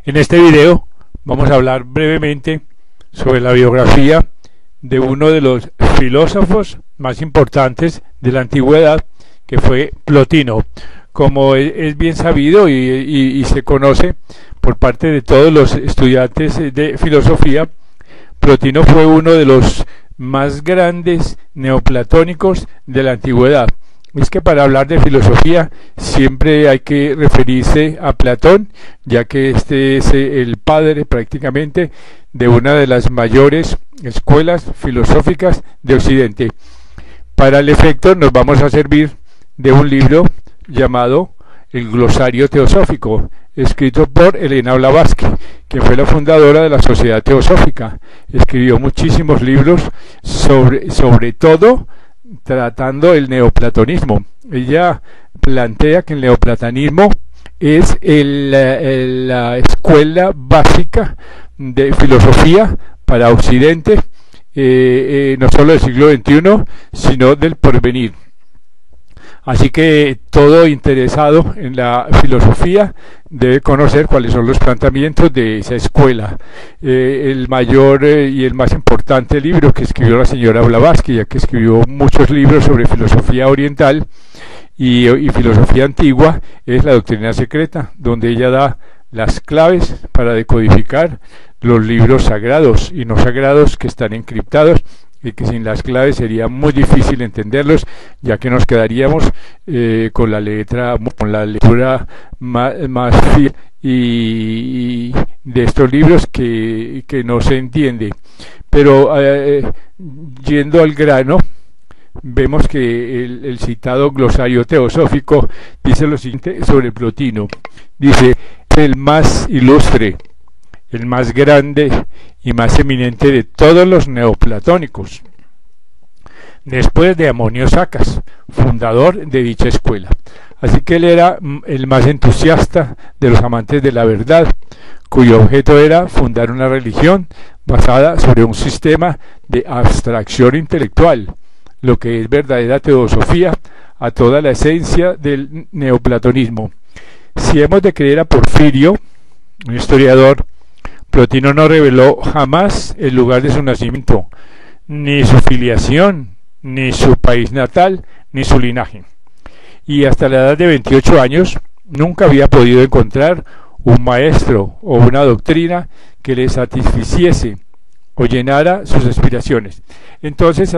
En este video vamos a hablar brevemente sobre la biografía de uno de los filósofos más importantes de la antigüedad, que fue Plotino. Como es bien sabido y se conoce por parte de todos los estudiantes de filosofía, Plotino fue uno de los más grandes neoplatónicos de la antigüedad. Es que para hablar de filosofía siempre hay que referirse a Platón, ya que este es el padre prácticamente de una de las mayores escuelas filosóficas de Occidente. Para el efecto nos vamos a servir de un libro llamado El Glosario Teosófico, escrito por Helena Blavatsky, que fue la fundadora de la Sociedad Teosófica. Escribió muchísimos libros sobre todo tratando el neoplatonismo. Ella plantea que el neoplatonismo es la escuela básica de filosofía para Occidente, no solo del siglo XXI, sino del porvenir. Así que todo interesado en la filosofía debe conocer cuáles son los planteamientos de esa escuela. El mayor y el más importante libro que escribió la señora Blavatsky, ya que escribió muchos libros sobre filosofía oriental y filosofía antigua, es La Doctrina Secreta, donde ella da las claves para decodificar los libros sagrados y no sagrados que están encriptados, y que sin las claves sería muy difícil entenderlos, ya que nos quedaríamos con la lectura más fiel y de estos libros que no se entiende. Pero yendo al grano, vemos que el citado glosario teosófico dice lo siguiente sobre Plotino. Dice: el más ilustre, el más grande y más eminente de todos los neoplatónicos, después de Amonio Sacas, fundador de dicha escuela. Así que él era el más entusiasta de los amantes de la verdad, cuyo objeto era fundar una religión basada sobre un sistema de abstracción intelectual, lo que es verdadera teosofía, a toda la esencia del neoplatonismo. Si hemos de creer a Porfirio, un historiador, Plotino no reveló jamás el lugar de su nacimiento, ni su filiación, ni su país natal, ni su linaje. Y hasta la edad de 28 años nunca había podido encontrar un maestro o una doctrina que le satisficiese o llenara sus aspiraciones. Entonces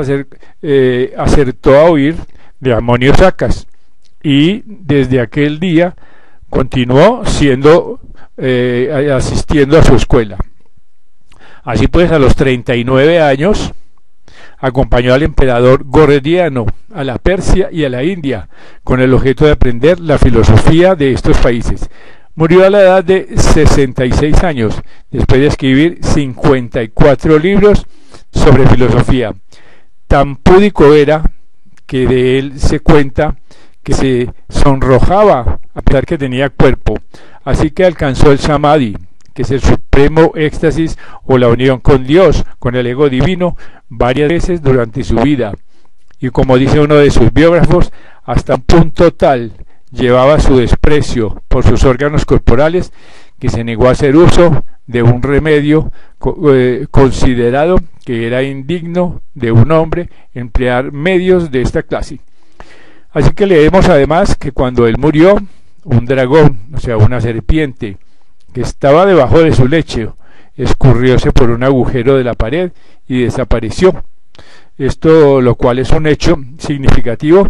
acertó a oír de Amonio Sacas, y desde aquel día continuó asistiendo a su escuela. Así pues, a los 39 años acompañó al emperador Gordiano a la Persia y a la India con el objeto de aprender la filosofía de estos países. Murió a la edad de 66 años, después de escribir 54 libros sobre filosofía. Tan púdico era que de él se cuenta que se sonrojaba a pesar que tenía cuerpo. Así que alcanzó el samadhi, que es el supremo éxtasis o la unión con Dios, con el ego divino, varias veces durante su vida. Y como dice uno de sus biógrafos, hasta un punto tal llevaba su desprecio por sus órganos corporales que se negó a hacer uso de un remedio considerado que era indigno de un hombre emplear medios de esta clase. Así que leemos además que cuando él murió, un dragón, o sea, una serpiente, que estaba debajo de su lecho, escurrióse por un agujero de la pared y desapareció. Esto, lo cual es un hecho significativo,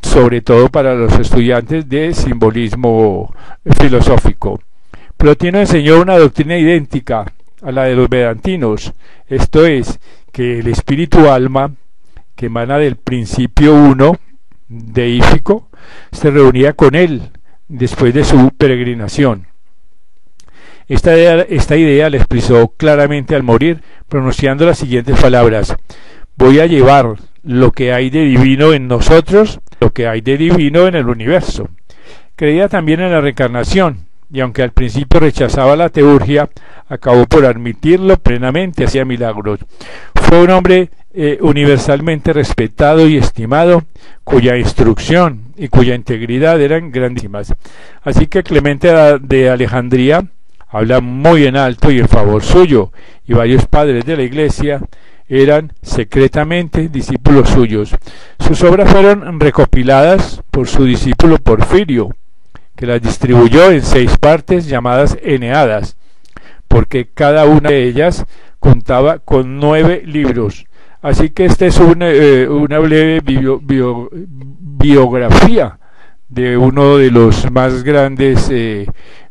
sobre todo para los estudiantes de simbolismo filosófico. Plotino enseñó una doctrina idéntica a la de los vedantinos, esto es, que el espíritu alma, que emana del principio uno, deífico, se reunía con él después de su peregrinación. Esta idea la expresó claramente al morir, pronunciando las siguientes palabras: voy a llevar lo que hay de divino en nosotros, lo que hay de divino en el universo. Creía también en la reencarnación, y aunque al principio rechazaba la teurgia, acabó por admitirlo plenamente, hacía milagros. Fue un hombre universalmente respetado y estimado, cuya instrucción y cuya integridad eran grandísimas. Así que Clemente de Alejandría habla muy en alto y en favor suyo, y varios padres de la Iglesia eran secretamente discípulos suyos. Sus obras fueron recopiladas por su discípulo Porfirio, que las distribuyó en 6 partes llamadas Eneadas, porque cada una de ellas contaba con 9 libros. Así que esta es una breve biografía de uno de los más grandes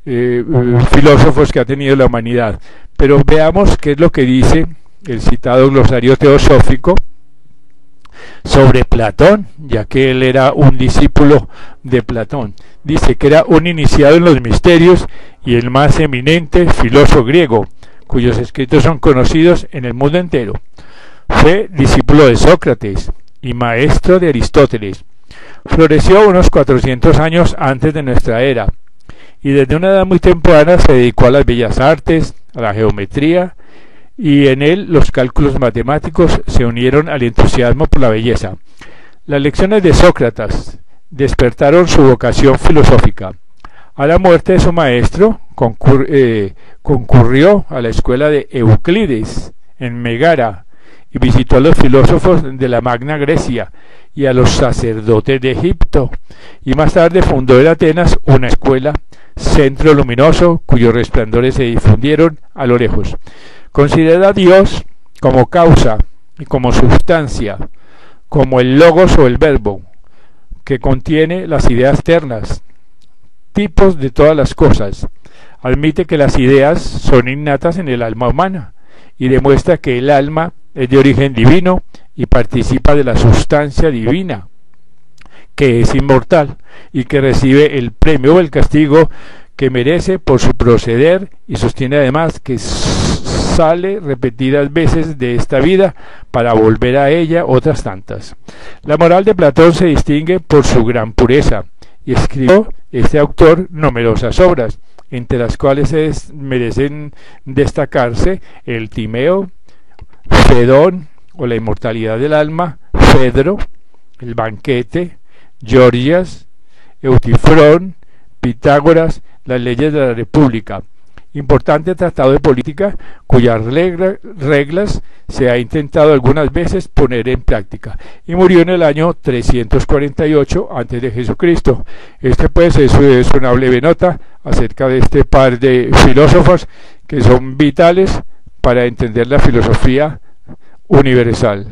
filósofos que ha tenido la humanidad. Pero veamos qué es lo que dice el citado glosario teosófico sobre Platón, ya que él era un discípulo de Platón. Dice que era un iniciado en los misterios y el más eminente filósofo griego, cuyos escritos son conocidos en el mundo entero. Fue discípulo de Sócrates y maestro de Aristóteles. Floreció unos 400 años antes de nuestra era, y desde una edad muy temprana se dedicó a las bellas artes, a la geometría, y en él los cálculos matemáticos se unieron al entusiasmo por la belleza. Las lecciones de Sócrates despertaron su vocación filosófica. A la muerte de su maestro concurrió a la escuela de Euclides en Megara y visitó a los filósofos de la Magna Grecia y a los sacerdotes de Egipto, y más tarde fundó en Atenas una escuela, centro luminoso cuyos resplandores se difundieron a lo lejos. Considera a Dios como causa y como sustancia, como el logos o el verbo, que contiene las ideas ternas, tipos de todas las cosas. Admite que las ideas son innatas en el alma humana y demuestra que el alma es de origen divino y participa de la sustancia divina, que es inmortal y que recibe el premio o el castigo que merece por su proceder, y sostiene además que sale repetidas veces de esta vida para volver a ella otras tantas. La moral de Platón se distingue por su gran pureza, y escribió este autor numerosas obras, entre las cuales merecen destacarse el Timeo, Fedón o la inmortalidad del alma, Fedro, el banquete, Gorgias, Eutifrón, Pitágoras, las leyes de la República. Importante tratado de política cuyas reglas se ha intentado algunas veces poner en práctica, y murió en el año 348 antes de Jesucristo. Este pues es una breve nota acerca de este par de filósofos que son vitales para entender la filosofía universal.